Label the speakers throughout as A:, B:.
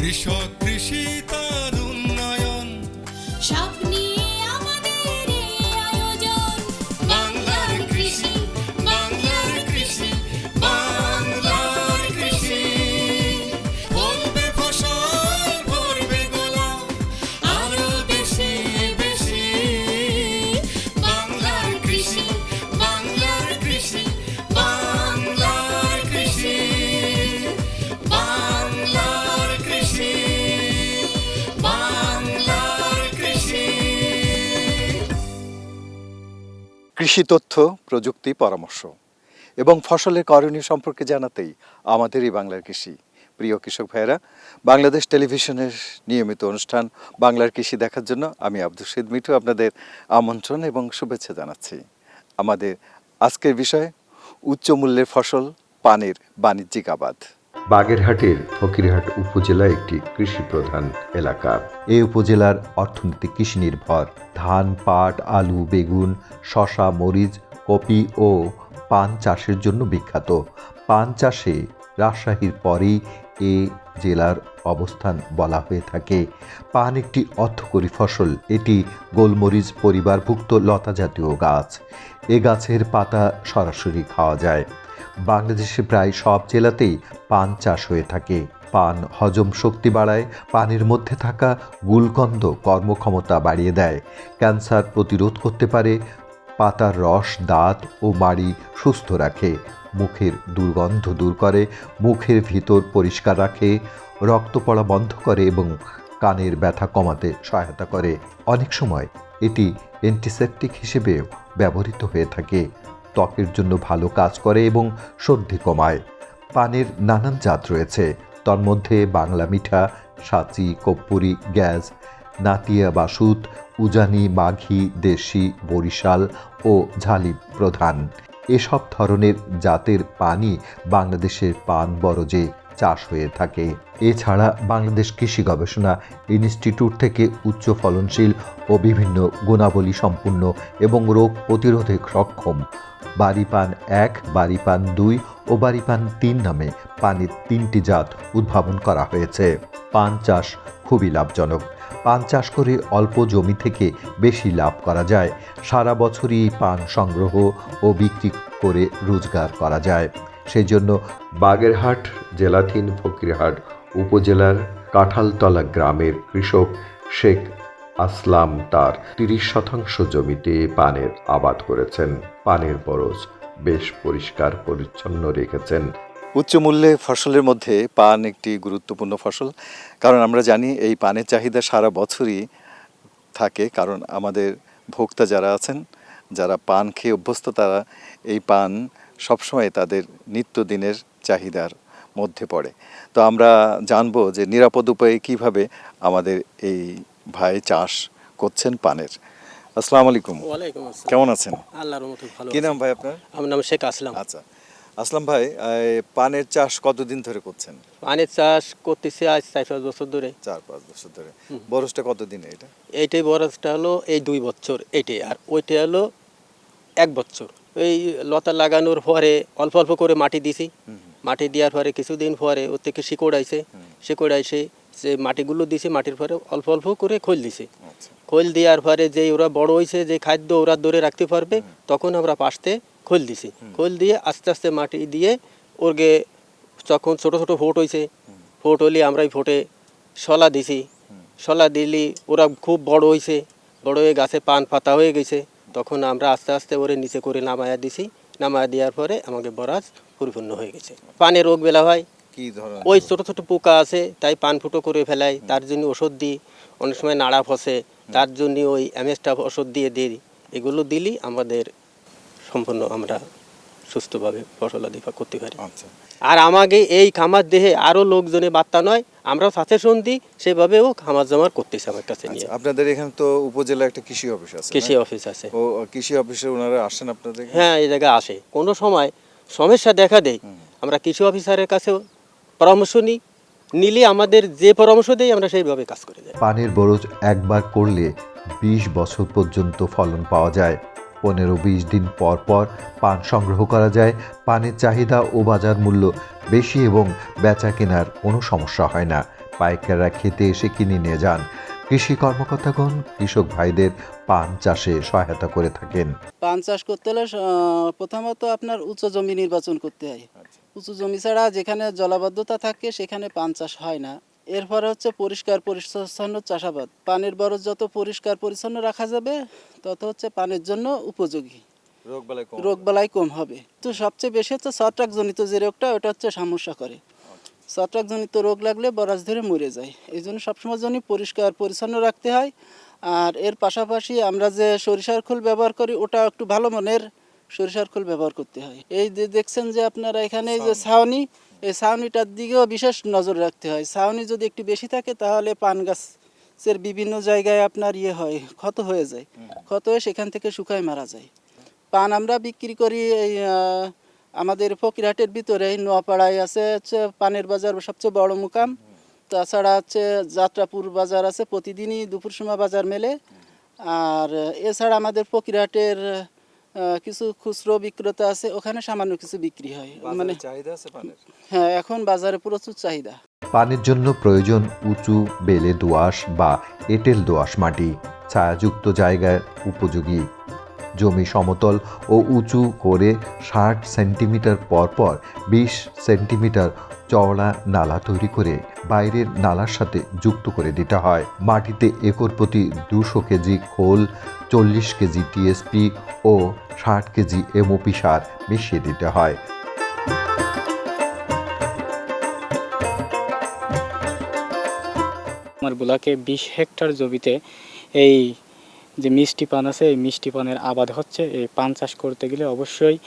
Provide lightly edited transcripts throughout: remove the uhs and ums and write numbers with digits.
A: কৃষক কৃষি তার উন্নয়ন
B: সব নিয়ে আমাদের এই আয়োজন।
A: বাংলার কৃষি, বাংলার কৃষি, বাংলার কৃষি। ফলবে ফসল, ভরবে গোলা, আরো বেশি বেশি। বাংলার কৃষি, বাংলার কৃষি, বাংলার কৃষি, বাংলার কৃষি, বাংলার কৃষি।
C: কৃষি তথ্য, প্রযুক্তি, পরামর্শ এবং ফসলের করণীয় সম্পর্কে জানাতেই আমাদের এই বাংলার কৃষি। প্রিয় কৃষক ভাইয়েরা, বাংলাদেশ টেলিভিশনের নিয়মিত অনুষ্ঠান বাংলার কৃষি দেখার জন্য আমি আব্দুল শহীদ মিঠু আপনাদের আমন্ত্রণ এবং শুভেচ্ছা জানাচ্ছি। আমাদের আজকের বিষয় উচ্চ মূল্যের ফসল পানের বাণিজ্যিক আবাদ।
D: বাগেরহাটের ফকিরহাট উপজেলা একটি কৃষি প্রধান এলাকা।
E: এই উপজেলার অর্থনীতি কৃষি নির্ভর। ধান, পাট, আলু, বেগুন, শসা, মরিচ, কপি ও পান চাষের জন্য বিখ্যাত। পান চাষে রাজশাহীর পরেই এ জেলার অবস্থান বলা হয়ে থাকে। পান একটি অর্থকরী ফসল। এটি গোলমরিচ পরিবারভুক্ত লতা জাতীয় গাছ। এ গাছের পাতা সরাসরি খাওয়া যায়। বাংলাদেশে প্রায় সব জেলাতেই পান চাষ হয়ে থাকে। পান হজম শক্তি বাড়ায়। পানের মধ্যে থাকা গুলকন্দ কর্মক্ষমতা বাড়িয়ে দেয়। ক্যান্সার প্রতিরোধ করতে পারে। পাতার রস দাঁত ও মাড়ি সুস্থ রাখে। মুখের দুর্গন্ধ দূর করে। মুখের ভিতর পরিষ্কার রাখে। রক্ত পড়া বন্ধ করে এবং কানের ব্যথা কমাতে সহায়তা করে। অনেক সময় এটি অ্যান্টিসেপটিক হিসেবেও ব্যবহৃত হয়ে থাকে। ত্বকের জন্য ভালো কাজ করে এবং সর্দি কমায়। পানের নানান জাত রয়েছে। তার মধ্যে বাংলা মিঠা, সাচি, কর্পূরী, গ্যাস, নাতিয়া বাসুত, উজানি, মাঘি, দেশি, বরিশাল ও ঝালি প্রধান। এসব ধরনের জাতের পানই বাংলাদেশের পান বরজে চাষ হয়ে থাকে। এছাড়া বাংলাদেশ কৃষি গবেষণা ইনস্টিটিউট থেকে উচ্চ ফলনশীল ও বিভিন্ন গুণাবলী সম্পূর্ণ এবং রোগ প্রতিরোধে সক্ষম বাড়ি পান 1, বাড়ি পান 2 ও বাড়ি পান 3 নামে পানের 3টি জাত উদ্ভাবন করা হয়েছে। পান চাষ খুবই লাভজনক। পান চাষ করে অল্প জমি থেকে বেশি লাভ করা যায়। সারা বছরই পান সংগ্রহ ও বিক্রি করে রোজগার করা যায়। সেই জন্য
D: বাগেরহাট জেলাধীন ফকিরহাট উপজেলার কাঁঠালতলা গ্রামের কৃষক শেখ আসলাম তার 30% জমিতে পানের আবাদ করেছেন। পানের বরজ বেশ পরিষ্কার পরিচ্ছন্ন রেখেছেন।
C: উচ্চ মূল্যে ফসলের মধ্যে পান একটি গুরুত্বপূর্ণ ফসল, কারণ আমরা জানি এই পানের চাহিদা সারা বছরই থাকে। কারণ আমাদের ভোক্তা যারা আছেন, যারা পান খেয়ে অভ্যস্ত, তারা এই পান সবসময় তাদের নিত্যদিনের চাহিদার মধ্যে পড়ে। তো আমরা জানবো যে নিরাপদ উপায়ে কিভাবে আমাদের এই ভাই চাষ করছেন পানের। আসসালামু আলাইকুম।
F: ওয়ালাইকুম আসসালাম।
C: কেমন আছেন?
F: আল্লাহর মতো ভালো
C: কি নাম ভাই আপনার?
F: আমার নাম শেখ আসলাম।
C: আচ্ছা, আসলাম ভাই, পানের চাষ কতদিন ধরে করছেন?
F: পানের চাষ করতেছি আজ 4-5 বছর ধরে।
C: 4-5 বছর ধরে। বরসটা কতদিনে এটা?
F: এইটাই বরজটা হলো এই 2 বছর এইটাই, আর ওইটা হলো 1 বছর। এই লতা লাগানোর পরে অল্প অল্প করে মাটি দিছি। মাটি দেওয়ার পরে কিছুদিন পরে ওর থেকে শিকড় আইছে। শিকড় আইসে যে মাটিগুলো দিছি, মাটির পরে অল্প অল্প করে খোল দিছি। খোল দেওয়ার পরে যে ওরা বড় হয়েছে, যে খাদ্য ওরা ধরে রাখতে পারবে, তখন আমরা পাশতে খোল দিছি। খোল দিয়ে আস্তে আস্তে মাটি দিয়ে ওরকে যখন ছোট ছোট ফোট হয়েছে, ফোট হলে আমরা এই ফোটে শলা দিছি। শলা দিলি ওরা খুব বড় হয়েছে, বড় হয়ে গাছে পান পাতা হয়ে গেছে, তখন আমরা আস্তে আস্তে ওরে নিচে করে নামায়া দিছি। নামায়া দেওয়ার পরে আমাকে বরাজ পরিপূর্ণ হয়ে গেছে। পানে রোগ বেলা হয়,
C: কি ধরনের?
F: ওই ছোট ছোট পোকা আছে, তাই পান ফুটো করে ফেলাই, তার জন্য ওষুধ দিই। অনেক সময় নাড়া ফসে, তার জন্য ওই এমএসটা ওষুধ দিয়ে দিই। এগুলো দিলেই আমাদের সম্পূর্ণ আমরা সুস্থভাবে ফসলাদি করতে পারি।
C: আচ্ছা,
F: আর আমাকে এই খামার দেহে আরও লোকজনে বার্তা নয়, আমরাও সাজেশন দিই, সেভাবেও খামার জমার করতেছে আমার কাছে নিয়ে।
C: আপনাদের এখানে তো উপজেলা একটা কৃষি অফিস আছে,
F: কৃষি অফিস আছে।
C: ও কৃষি অফিসে ওনারা আসেন আপনাদের?
F: হ্যাঁ, এই জায়গায় আসে। কোনো সময় সমস্যা দেখা দেয়, আমরা কৃষি অফিসারের কাছেও পরামর্শ নিই। নিলে আমাদের যে পরামর্শ দেয় আমরা সেইভাবে কাজ করে যাই।
E: পানের বরজ একবার করলে 20 বছর পর্যন্ত ফলন পাওয়া যায়। 15-20 দিন পর পর পান সংগ্রহ করা যায়। পানের চাহিদা ও বাজার মূল্য বেশি এবং বেচা কেনার কোনো সমস্যা হয় না। পাইকাররা খেতে এসে কিনে নিয়ে যান। কৃষি কর্মকর্তাগণ কৃষক ভাইদের পান চাষে সহায়তা করে থাকেন।
G: পান চাষ করতে হলে প্রথমত আপনার উঁচু জমি নির্বাচন করতে হয়। উঁচু জমি ছাড়া যেখানে জলাবদ্ধতা থাকে সেখানে পান চাষ হয় না। এরপরে হচ্ছে পরিষ্কার পরিচ্ছন্ন চাষাবাদ। পানির বরজ যত পরিষ্কার পরিচ্ছন্ন রাখা যাবে তত হচ্ছে পানের জন্য উপযোগী, রোগবালাই কম হবে। তো সবচেয়ে বেশি হচ্ছে ছত্রাকজনিত যে রোগটা ওটা হচ্ছে সমস্যা করে। ছত্রাকজনিত রোগ লাগলে বরাজ ধরে মরে যায়। এই জন্য সবসময় জন্য পরিষ্কার পরিচ্ছন্ন রাখতে হয়। আর এর পাশাপাশি আমরা যে সরিষার খোল ব্যবহার করি ওটা একটু ভালো মানের সরিষার খোল ব্যবহার করতে হয়। এই যে দেখছেন যে আপনারা এখানে এই যে ছাউনি, এই ছাউনিটার দিকেও বিশেষ নজর রাখতে হয়। ছাউনি যদি একটু বেশি থাকে তাহলে পান গাছের বিভিন্ন জায়গায় আপনার হয়, ক্ষত হয়ে যায়। ক্ষত হয়ে সেখান থেকে শুকায় মারা যায়। পান আমরা বিক্রি করি এই আমাদের ফকিরহাটের ভিতরে নোয়াপাড়ায় আছে হচ্ছে পানের বাজার সবচেয়ে বড় মুকাম। তাছাড়া হচ্ছে যাত্রাপুর বাজার আছে, প্রতিদিনই দুপুর সময় বাজার মেলে। আর এছাড়া আমাদের ফকিরহাটের কিছু খুচরো বিক্রেতা আছে, ওখানে সামান্য কিছু বিক্রি হয়। মানে হ্যাঁ, এখন বাজারে প্রচুর চাহিদা।
E: পানের জন্য প্রয়োজন উঁচু বেলে দোআঁশ বা এঁটেল দোআঁশ মাটি, ছায়াযুক্ত জায়গায় উপযোগী। জমি সমতল ও উঁচু করে 60 সেন্টিমিটার পর 20 সেন্টিমিটার চওড়া নালা তৈরি করে বাইরের নালার সাথে যুক্ত করে দিতে হয়। মাটিতে একর প্রতি 200 কেজি খোল, 40 কেজি টিএসপি ও 60 কেজি এমওপি সার মিশিয়ে দিতে হয়।
H: আমার ব্লকে 20 হেক্টর জমিতে এই যে মিষ্টি পান আছে, এই মিষ্টি পানের আবাদ হচ্ছে। এই পান চাষ করতে গেলে অবশ্যই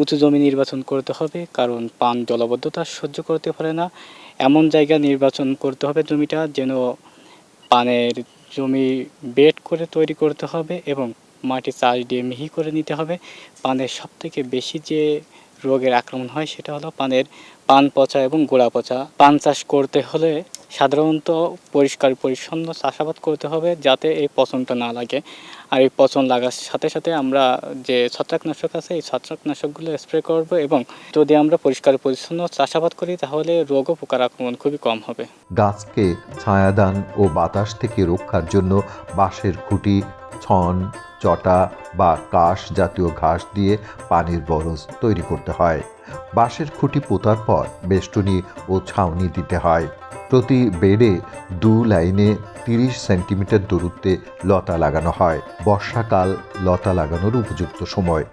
H: উঁচু জমি নির্বাচন করতে হবে, কারণ পান জলাবদ্ধতা সহ্য করতে পারে না। এমন জায়গা নির্বাচন করতে হবে জমিটা যেন পানের জমি বেড করে তৈরি করতে হবে এবং মাটি চাষ দিয়ে মিহি করে নিতে হবে। পানের সবথেকে বেশি যে রোগের আক্রমণ হয় সেটা হলো পান পচা এবং গোড়া পচা। পান চাষ করতে হলে সাধারণত পরিষ্কার পরিচ্ছন্ন চাষাবাদ করতে হবে যাতে এই পচনটা না লাগে। আর এই পচন লাগার সাথে সাথে আমরা যে ছত্রাকনাশক আছে এই ছত্রাকনাশকগুলো স্প্রে করব এবং যদি আমরা পরিষ্কার পরিচ্ছন্ন চাষাবাদ করি তাহলে রোগ ও পোকার আক্রমণ খুবই কম হবে।
E: গাছকে ছায়াদান ও বাতাস থেকে রক্ষার জন্য বাঁশের খুঁটি, ছন, চটা বা কাঠ জাতীয় ঘাস দিয়ে পানির বরজ তৈরি করতে হয়। বাঁশের খুঁটি পোতার পর বেষ্টনী ও ছাউনি দিতে হয়। প্রতি বেডে 2 লাইনে 30 সেন্টিমিটার দূরত্বে লতা লাগানো হয়। বর্ষাকাল লতা লাগানোর উপযুক্ত সময়।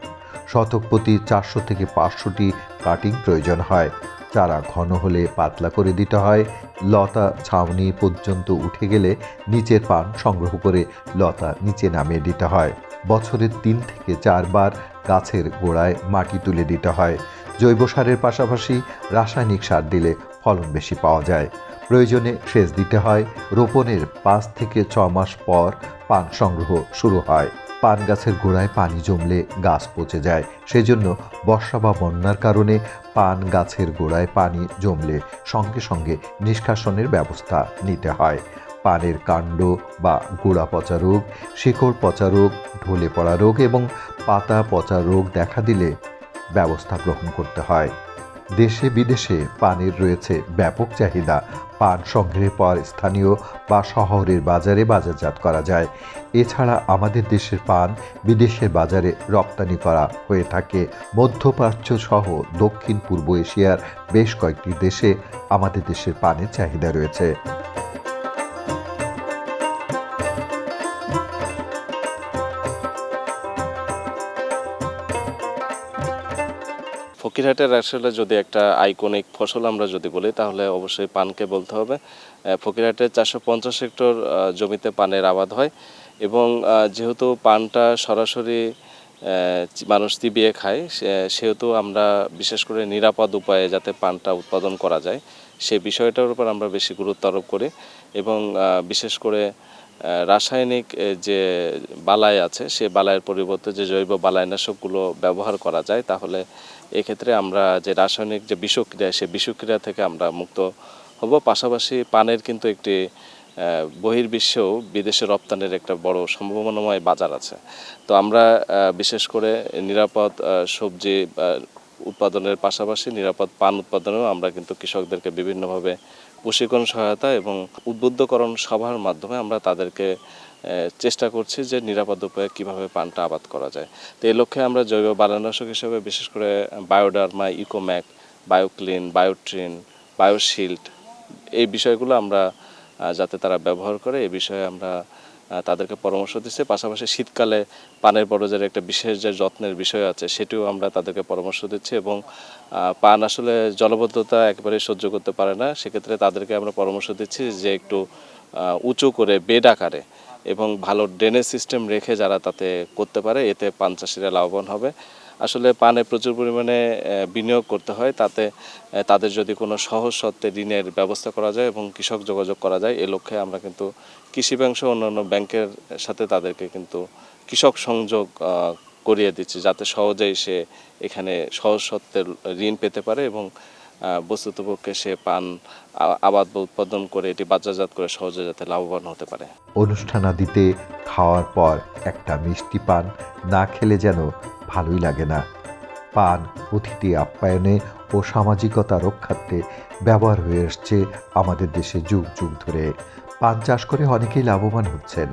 E: শতক প্রতি 400 থেকে 500টি কাটিং প্রয়োজন হয়। চারা ঘন হলে পাতলা করে দিতে হয়। লতা ছাউনি পর্যন্ত উঠে গেলে নিচের পান সংগ্রহ করে লতা নিচে নামিয়ে দিতে হয়। বছরে 3 থেকে 4 বার গাছের গোড়ায় মাটি তুলে দিতে হয়। জৈব সারের পাশাপাশি রাসায়নিক সার দিলে ফলন বেশি পাওয়া যায়। প্রয়োজনে সেচ দিতে হয়। রোপণের 5 থেকে 6 মাস পর পান সংগ্রহ শুরু হয়। পান গাছের গোড়ায় পানি জমলে গাছ পচে যায়, সেজন্য বর্ষা বা বন্যার কারণে পান গাছের গোড়ায় পানি জমলে সঙ্গে সঙ্গে নিষ্কাশনের ব্যবস্থা নিতে হয়। পানের কাণ্ড বা গোড়া পচা রোগ, শিকড় পচা রোগ, ঢলে পড়া রোগ এবং পাতা পচা রোগ দেখা দিলে ব্যবস্থা গ্রহণ করতে হয়। দেশে বিদেশে পানের রয়েছে ব্যাপক চাহিদা। পান সংগ্রহের পর স্থানীয় বা শহরের বাজারে বাজারজাত করা যায়। এছাড়া আমাদের দেশের পান বিদেশের বাজারে রপ্তানি করা হয়ে থাকে। মধ্যপ্রাচ্য সহ দক্ষিণ পূর্ব এশিয়ার বেশ কয়েকটি দেশে আমাদের দেশের পানের চাহিদা রয়েছে।
I: ফকিরহাটের আসলে যদি একটা আইকনিক ফসল আমরা যদি বলি তাহলে অবশ্যই পানকে বলতে হবে। ফকিরহাটের 450 হেক্টর জমিতে পানের আবাদ হয় এবং যেহেতু পানটা সরাসরি মানুষ চিবিয়ে খায় সেহেতু আমরা বিশেষ করে নিরাপদ উপায়ে যাতে পানটা উৎপাদন করা যায় সেই বিষয়টার উপর আমরা বেশি গুরুত্ব আরোপ করি এবং বিশেষ করে রাসায়নিক যে বালাই আছে সে বালাইয়ের পরিবর্তে যে জৈব বালাইনাশকগুলো ব্যবহার করা যায় তাহলে এক্ষেত্রে আমরা যে রাসায়নিক যে বিষক্রিয়া সেই বিষক্রিয়া থেকে আমরা মুক্ত হব। পাশাপাশি পানের কিন্তু একটি বহির্বিশ্বেও বিদেশে রপ্তানির একটা বড় সম্ভাবনাময় বাজার আছে। তো আমরা বিশেষ করে নিরাপদ সবজি উৎপাদনের পাশাপাশি নিরাপদ পান উৎপাদনেও আমরা কিন্তু কৃষকদেরকে বিভিন্নভাবে প্রশিক্ষণ সহায়তা এবং উদ্বুদ্ধকরণ সভার মাধ্যমে আমরা তাদেরকে চেষ্টা করছি যে নিরাপদ উপায়ে কীভাবে পানটা আবাদ করা যায়। তো এই লক্ষ্যে আমরা জৈব বালানাশক হিসেবে বিশেষ করে বায়োডার্মা, ইকোম্যাক, বায়োক্লিন, বায়োট্রিন, বায়োশিল্ড এই বিষয়গুলো আমরা যাতে তারা ব্যবহার করে এই বিষয়ে আমরা তাদেরকে পরামর্শ দিচ্ছি। পাশাপাশি শীতকালে পানের বরজের একটা বিশেষ যে যত্নের বিষয় আছে সেটিও আমরা তাদেরকে পরামর্শ দিচ্ছি এবং পান আসলে জলবদ্ধতা একেবারে সহ্য করতে পারে না, সেক্ষেত্রে তাদেরকে আমরা পরামর্শ দিচ্ছি যে একটু উঁচু করে বেড আকারে এবং ভালো ড্রেনেজ সিস্টেম রেখে যারা তাতে করতে পারে এতে পান চাষিরা লাভবান হবে। আসলে পানে প্রচুর পরিমাণে বিনিয়োগ করতে হয়, তাতে তাদের যদি কোনো সহজ শর্তে ঋণের ব্যবস্থা করা যায় এবং কৃষক যোগাযোগ করা যায় এই লক্ষ্যে আমরা কিন্তু কৃষি ব্যাংক সহ অন্যান্য ব্যাংকের সাথে তাদেরকে কিন্তু কৃষক সংযোগ করিয়ে দিচ্ছি যাতে সহজেই সে এখানে সহজ শর্তে ঋণ পেতে পারে এবং বস্তুতপক্ষে সে পান আবাদ বা উৎপাদন করে এটি বাজারজাত করে সহজে যাতে লাভবান হতে পারে।
E: অনুষ্ঠানাদিতে খাওয়ার পর একটা মিষ্টি পান না খেলে যেন ভালোই লাগে না। পান অতিথি আপ্যায়নে ও সামাজিকতা রক্ষার্থে ব্যবহার হয়ে আসছে আমাদের দেশে যুগ যুগ ধরে। পান চাষ করে অনেকেই লাভবান হচ্ছেন।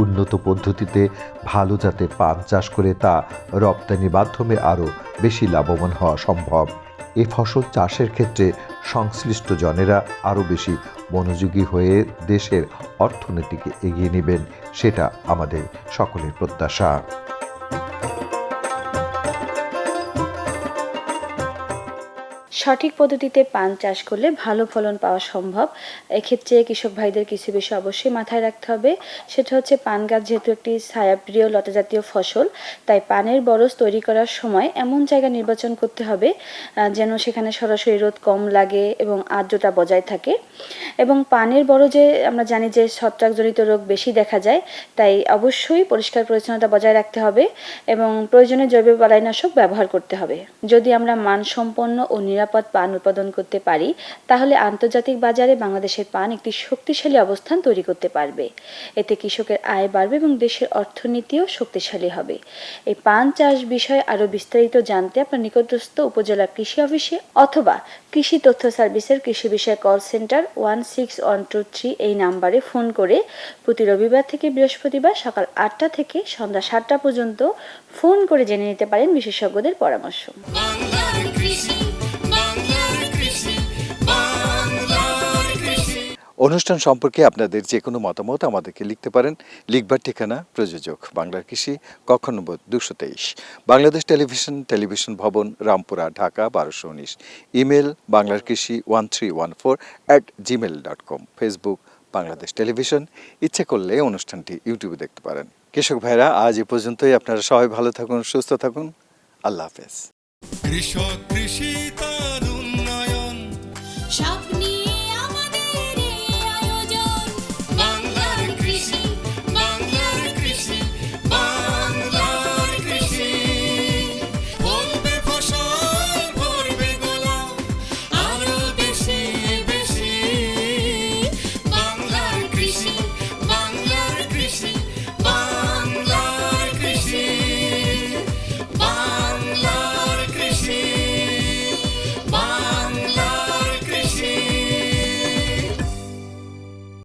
E: উন্নত পদ্ধতিতে ভালো জাতের পান চাষ করে তা রপ্তানির মাধ্যমে আরও বেশি লাভবান হওয়া সম্ভব। এ ফসল চাষের ক্ষেত্রে সংশ্লিষ্ট জনেরা আরও বেশি মনোযোগী হয়ে দেশের অর্থনীতিকে এগিয়ে নেবেন, সেটা আমাদের সকলের প্রত্যাশা।
J: সঠিক পদ্ধতিতে পান চাষ করলে ভালো ফলন পাওয়া সম্ভব। এক্ষেত্রে কৃষক ভাইদের কিছু বিষয় অবশ্যই মাথায় রাখতে হবে। সেটা হচ্ছে পান গাছ যেহেতু একটি ছায়াপ্রিয় লতাজাতীয় ফসল, তাই পানের বরজ তৈরি করার সময় এমন জায়গা নির্বাচন করতে হবে যেন সেখানে সরাসরি রোদ কম লাগে এবং আর্দ্রতা বজায় থাকে। এবং পানের বরজে আমরা জানি যে ছত্রাকজনিত রোগ বেশি দেখা যায়, তাই অবশ্যই পরিষ্কার পরিচ্ছন্নতা বজায় রাখতে হবে এবং প্রয়োজনে জৈব বালাইনাশক ব্যবহার করতে হবে। যদি আমরা মানসম্পন্ন ও নিরাপদ পান উৎপাদন করতে পারি তাহলে আন্তর্জাতিক বাজারে বাংলাদেশের পান একটি শক্তিশালী অবস্থান তৈরি করতে পারবে। এতে কৃষকের আয় বাড়বে এবং দেশের অর্থনীতিও শক্তিশালী হবে। এই পান চাষ বিষয়ে আরও বিস্তারিত জানতে আপনার নিকটস্থ উপজেলা কৃষি অফিসে অথবা কৃষি তথ্য সার্ভিসের কৃষি বিষয় কল সেন্টার 16123 এই নাম্বারে ফোন করে প্রতি রবিবার থেকে বৃহস্পতিবার সকাল 8টা থেকে সন্ধ্যা 7টা পর্যন্ত ফোন করে জেনে নিতে পারেন বিশেষজ্ঞদের পরামর্শ।
A: বাংলার কৃষি, বাংলার কৃষি, বাংলার কৃষি।
C: অনুষ্ঠান সম্পর্কে আপনাদের যে কোনো মতামত আমাদেরকে লিখতে পারেন। লিখবার ঠিকানা প্রযোজক বাংলার কৃষি, কক্ষ নম্বর 223, বাংলাদেশ টেলিভিশন ভবন, রামপুরা, ঢাকা 1219। ইমেল বাংলার কৃষি 1314@gmail.com। Facebook Bangladesh television. ইচ্ছে করলে অনুষ্ঠানটি ইউটিউবে দেখতে পারেন। কৃষক ভাইরা, আজ এ পর্যন্তই। আপনারা সবাই ভালো থাকুন, সুস্থ থাকুন। আল্লাহ হাফেজ।
A: কৃষক কৃষি